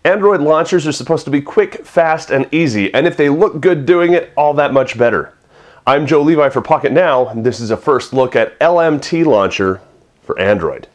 Android launchers are supposed to be quick, fast, and easy, and if they look good doing it, all that much better. I'm Joe Levi for Pocketnow, and this is a first look at LMT Launcher for Android.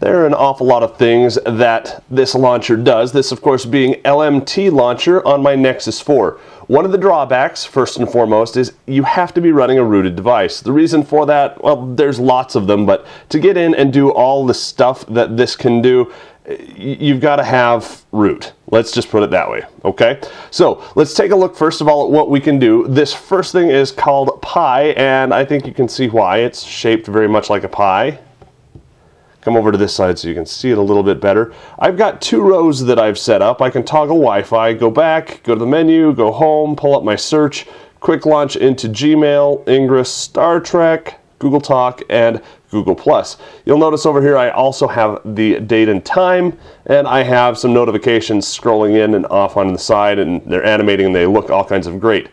There are an awful lot of things that this launcher does, this of course being LMT Launcher on my Nexus 4. One of the drawbacks, first and foremost, is you have to be running a rooted device. The reason for that, well, there's lots of them, but to get in and do all the stuff that this can do, you've got to have root. Let's just put it that way, okay? So let's take a look first of all at what we can do. This first thing is called Pi, and I think you can see why. It's shaped very much like a pie. Come over to this side so you can see it a little bit better. I've got two rows that I've set up. I can toggle Wi-Fi, go back, go to the menu, go home, pull up my search, quick launch into Gmail, Ingress, Star Trek, Google Talk, and Google+. You'll notice over here I also have the date and time, and I have some notifications scrolling in and off on the side, and they're animating and they look all kinds of great.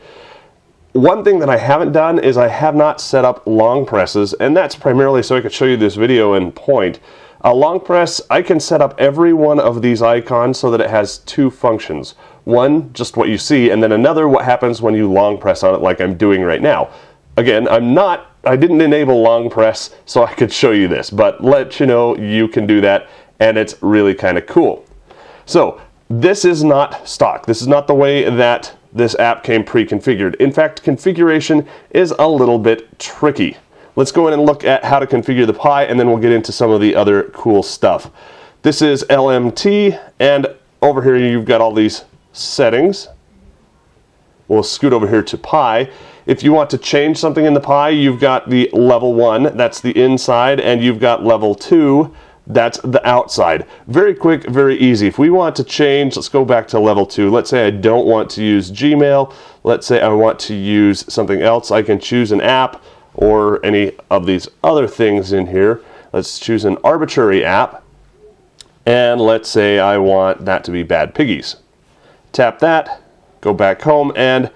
One thing that I haven't done is I have not set up long presses, and that's primarily so I could show you this video in point. A long press, I can set up every one of these icons so that it has two functions. One, just what you see, and then another, what happens when you long press on it like I'm doing right now. Again, I didn't enable long press so I could show you this, but let you know you can do that, and it's really kind of cool. So, this is not stock. This is not the way that this app came pre-configured. In fact, configuration is a little bit tricky. Let's go in and look at how to configure the Pi, and then we'll get into some of the other cool stuff. This is LMT, and over here you've got all these settings. We'll scoot over here to Pi. If you want to change something in the Pi, you've got the level 1, that's the inside, and you've got level 2, that's the outside. Very quick, very easy. If we want to change, let's go back to level 2. Let's say I don't want to use Gmail. Let's say I want to use something else. I can choose an app or any of these other things in here. Let's choose an arbitrary app. And let's say I want that to be Bad Piggies. Tap that, go back home, and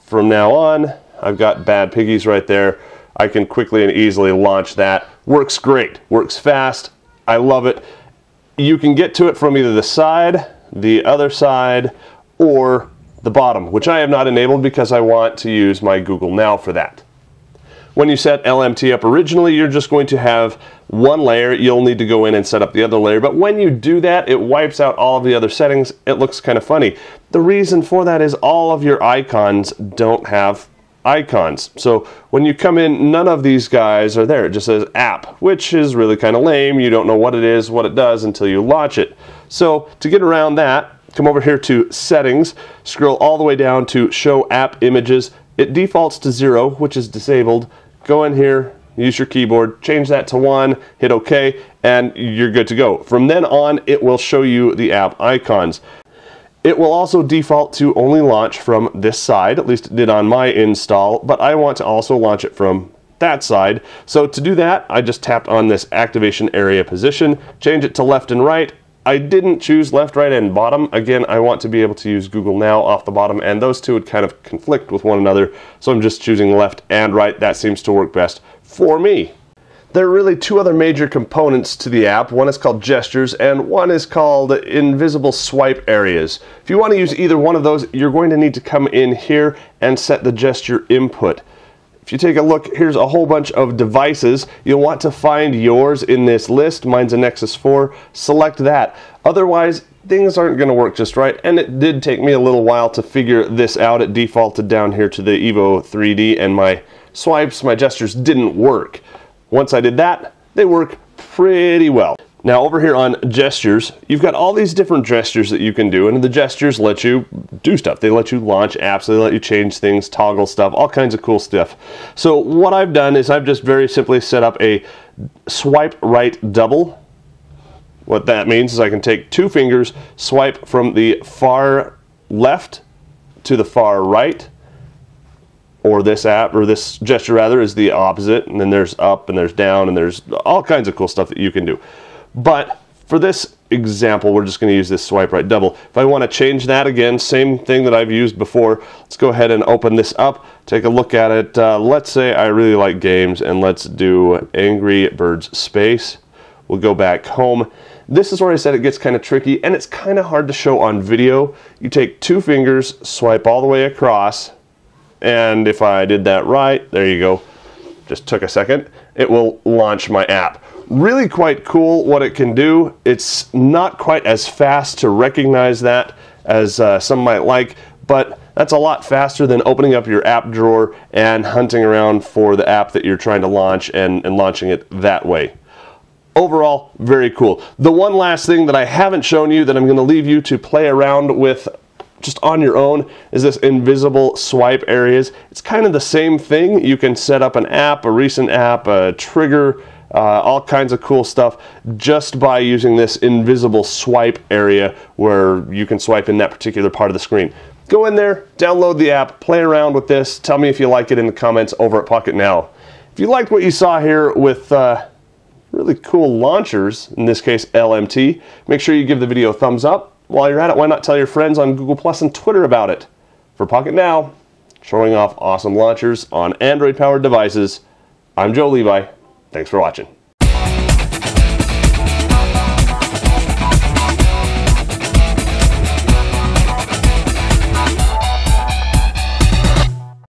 from now on, I've got Bad Piggies right there. I can quickly and easily launch that. Works great, works fast, I love it. You can get to it from either the side, the other side, or the bottom, which I have not enabled because I want to use my Google Now for that. When you set LMT up originally, you're just going to have one layer. You'll need to go in and set up the other layer, but when you do that, it wipes out all of the other settings. It looks kind of funny. The reason for that is all of your icons don't have icons. So when you come in, none of these guys are there. It just says app, which is really kind of lame. You don't know what it is, what it does until you launch it. So to get around that, come over here to settings, scroll all the way down to show app images. It defaults to 0, which is disabled. Go in here, use your keyboard, change that to 1, hit OK, and you're good to go. From then on, it will show you the app icons. It will also default to only launch from this side, at least it did on my install, but I want to also launch it from that side. So to do that, I just tapped on this activation area position, change it to left and right. I didn't choose left, right, and bottom. Again, I want to be able to use Google Now off the bottom, and those two would kind of conflict with one another, so I'm just choosing left and right. That seems to work best for me. There are really two other major components to the app. One is called Gestures, and one is called Invisible Swipe Areas. If you want to use either one of those, you're going to need to come in here and set the gesture input. If you take a look, here's a whole bunch of devices. You'll want to find yours in this list. Mine's a Nexus 4. Select that. Otherwise, things aren't going to work just right, and it did take me a little while to figure this out. It defaulted down here to the Evo 3D, and my swipes, my gestures didn't work. Once I did that, they work pretty well. Now over here on gestures, you've got all these different gestures that you can do, and the gestures let you do stuff. They let you launch apps, they let you change things, toggle stuff, all kinds of cool stuff. So what I've done is I've just very simply set up a swipe right double. What that means is I can take two fingers, swipe from the far left to the far right, or this app, or this gesture rather, is the opposite, and then there's up and there's down and there's all kinds of cool stuff that you can do. But for this example, we're just going to use this swipe right double. If I want to change that again, same thing that I've used before, let's go ahead and open this up, take a look at it. Let's say I really like games, and let's do Angry Birds Space. We'll go back home. This is where I said it gets kind of tricky, and it's kind of hard to show on video. You take 2 fingers, swipe all the way across, and if I did that right, there you go, just took a second, it will launch my app. Really quite cool what it can do. It's not quite as fast to recognize that as some might like, but that's a lot faster than opening up your app drawer and hunting around for the app that you're trying to launch and launching it that way. Overall, very cool. The one last thing that I haven't shown you that I'm going to leave you to play around with just on your own is this invisible swipe areas. It's kind of the same thing. You can set up an app, a recent app, a trigger, all kinds of cool stuff just by using this invisible swipe area where you can swipe in that particular part of the screen. Go in there, download the app, play around with this. Tell me if you like it in the comments over at Pocketnow. If you liked what you saw here with really cool launchers, in this case LMT, make sure you give the video a thumbs up. While you're at it, why not tell your friends on Google Plus and Twitter about it? For Pocketnow, showing off awesome launchers on Android-powered devices, I'm Joe Levi. Thanks for watching.